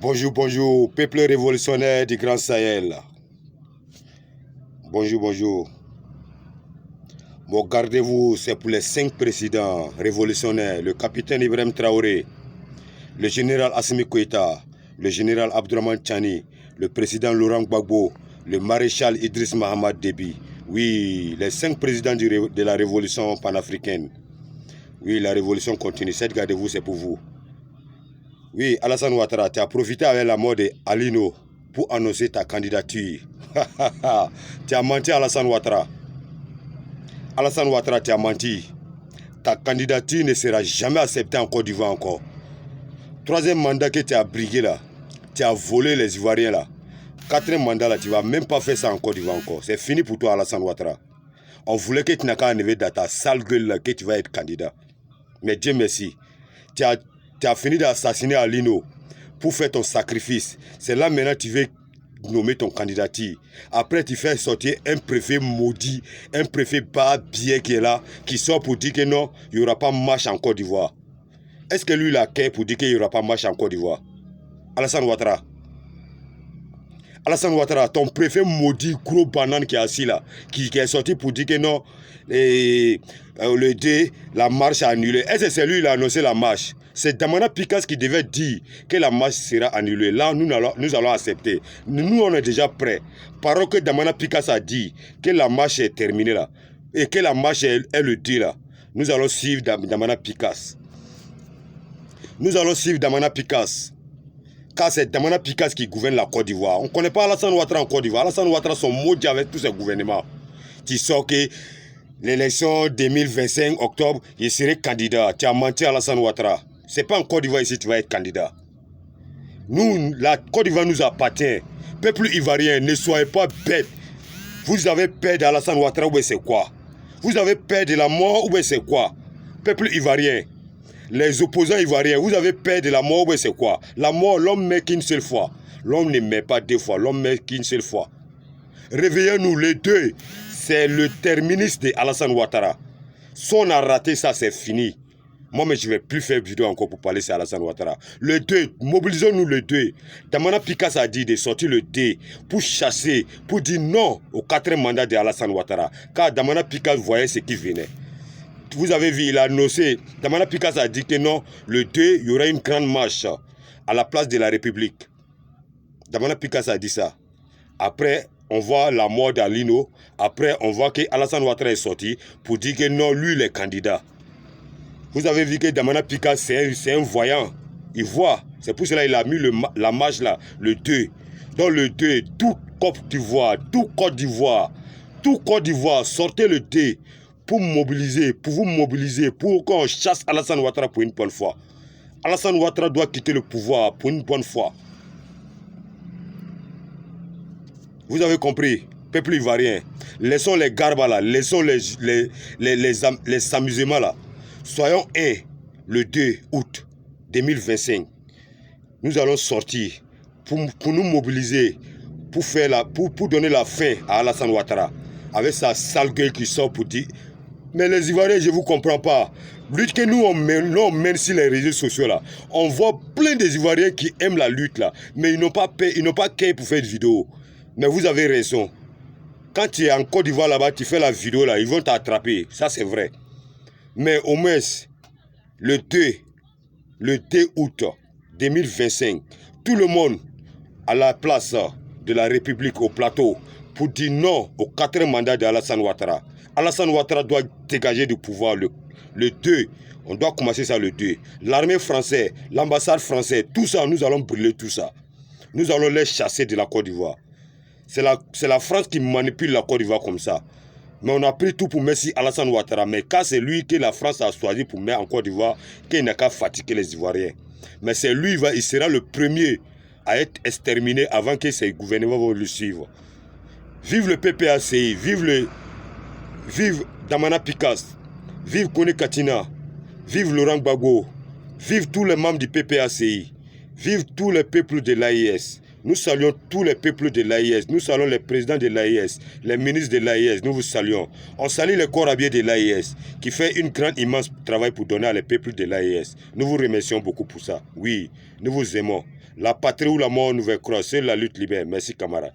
Bonjour, bonjour, peuple révolutionnaire du Grand Sahel. Bonjour, bonjour. Bon, gardez-vous, c'est pour les 5 présidents révolutionnaires, le capitaine Ibrahim Traoré, le général Assimi Goïta, le général Abdourahmane Tchani, le président Laurent Gbagbo, le maréchal Idriss Mahamad Déby. Oui, les 5 présidents de la révolution panafricaine. Oui, la révolution continue. Cette gardez-vous, c'est pour vous. Oui, Alassane Ouattara, tu as profité avec la mort de Alino pour annoncer ta candidature. Tu as menti, Alassane Ouattara. Alassane Ouattara, tu as menti. Ta candidature ne sera jamais acceptée en Côte d'Ivoire encore. 3e mandat que tu as brigué là, tu as volé les Ivoiriens là. 4e mandat là, tu ne vas même pas faire ça en Côte d'Ivoire encore. C'est fini pour toi, Alassane Ouattara. On voulait que tu n'as qu'à enlever dans ta sale gueule là que tu vas être candidat. Mais Dieu merci. Tu as fini d'assassiner Alino pour faire ton sacrifice. C'est là maintenant que tu veux nommer ton candidature. Après, tu fais sortir un préfet maudit, un préfet pas bien qui est là, qui sort pour dire que non, il n'y aura pas marche en Côte d'Ivoire. Est-ce que lui, il a qu'un pour dire qu'il n'y aura pas marche en Côte d'Ivoire? Alassane Ouattara. Alassane Ouattara, ton préfet maudit, gros banane qui est assis là, qui est sorti pour dire que non, le D, la marche a annulé. Est-ce que c'est lui qui a annoncé la marche? C'est Damana Pikas qui devait dire que la marche sera annulée. Là, nous allons accepter. Nous, on est déjà prêts. Parce que Damana Pikas a dit que la marche est terminée là, et que la marche est le D là, nous allons suivre Damana Pikas. Nous allons suivre Damana Pikas. Car c'est Damana Pikas qui gouverne la Côte d'Ivoire. On ne connaît pas Alassane Ouattara en Côte d'Ivoire. Alassane Ouattara sont maudits avec tous ces gouvernements. Tu sors que l'élection 2025 octobre, il serait candidat. Tu as menti à Alassane Ouattara. Ce n'est pas en Côte d'Ivoire ici que tu vas être candidat. Nous, la Côte d'Ivoire nous appartient. Peuple ivoirien, ne soyez pas bêtes. Vous avez peur d'Alassane Ouattara ou c'est quoi? Vous avez peur de la mort ou c'est quoi? Peuple ivoirien. Les opposants ivoiriens, vous avez peur de la mort, ouais, c'est quoi? La mort, l'homme meurt qu'une seule fois. L'homme ne meurt pas 2 fois, l'homme meurt qu'une seule fois. Réveillez-nous, les deux. C'est le terminus de Alassane Ouattara. Si on a raté ça, c'est fini. Moi, mais je ne vais plus faire vidéo encore pour parler de Alassane Ouattara. Le 2, mobilisons-nous le 2. Damana Pikas a dit de sortir le D pour chasser, pour dire non au 4e mandat de Alassane Ouattara. Car Damana Pikas voyait ce qui venait. Vous avez vu, il a annoncé, Damana Pikas a dit que non, le 2, il y aura une grande marche à la place de la République. Damana Pikas a dit ça. Après, on voit la mort d'Alino. Après, on voit que Alassane Ouattara est sorti pour dire que non, lui, il est candidat. Vous avez vu que Damana Pikas, c'est un voyant. Il voit. C'est pour cela qu'il a mis la marche là, le 2. Dans le 2, tout Côte d'Ivoire, sortez le 2. Pour vous mobiliser, pour qu'on chasse Alassane Ouattara pour une bonne fois. Alassane Ouattara doit quitter le pouvoir pour une bonne fois. Vous avez compris, peuple ivoirien. Laissons les garbas là, laissons les amusements là. Soyons le 2 août 2025. Nous allons sortir pour nous mobiliser, pour donner la fin à Alassane Ouattara. Avec sa sale gueule qui sort pour dire... Mais les Ivoiriens, je ne vous comprends pas. Lutte que nous, on mène sur les réseaux sociaux là. On voit plein des Ivoiriens qui aiment la lutte là. Mais ils n'ont pas qu'à pour faire de vidéo. Mais vous avez raison. Quand tu es en Côte d'Ivoire là-bas, tu fais la vidéo là, ils vont t'attraper. Ça, c'est vrai. Mais au moins, le 2 août 2025, tout le monde à la place de la République au plateau pour dire non au 4e mandat d'Alassane Ouattara. Alassane Ouattara doit dégager du pouvoir le 2. On doit commencer ça le 2. L'armée française, l'ambassade française, tout ça, nous allons brûler tout ça. Nous allons les chasser de la Côte d'Ivoire. C'est la France qui manipule la Côte d'Ivoire comme ça. Mais on a pris tout pour mettre Alassane Ouattara. Mais quand c'est lui que la France a choisi pour mettre en Côte d'Ivoire, qu'il n'a qu'à fatiguer les Ivoiriens. Mais c'est lui, il sera le premier à être exterminé avant que ses gouvernements vont le suivre. Vive le PPACI, vive Damana Pikas, vive Kone Katina, vive Laurent Gbagbo, vive tous les membres du PPACI, vive tous les peuples de l'AIS. Nous saluons tous les peuples de l'AIS. Nous saluons les présidents de l'AIS, les ministres de l'AIS. Nous vous saluons. On salue les corps habillés de l'AIS qui fait une grande, immense travail pour donner à les peuples de l'AIS. Nous vous remercions beaucoup pour ça. Oui, nous vous aimons. La patrie ou la mort nous fait croire. C'est la lutte libère. Merci, camarades.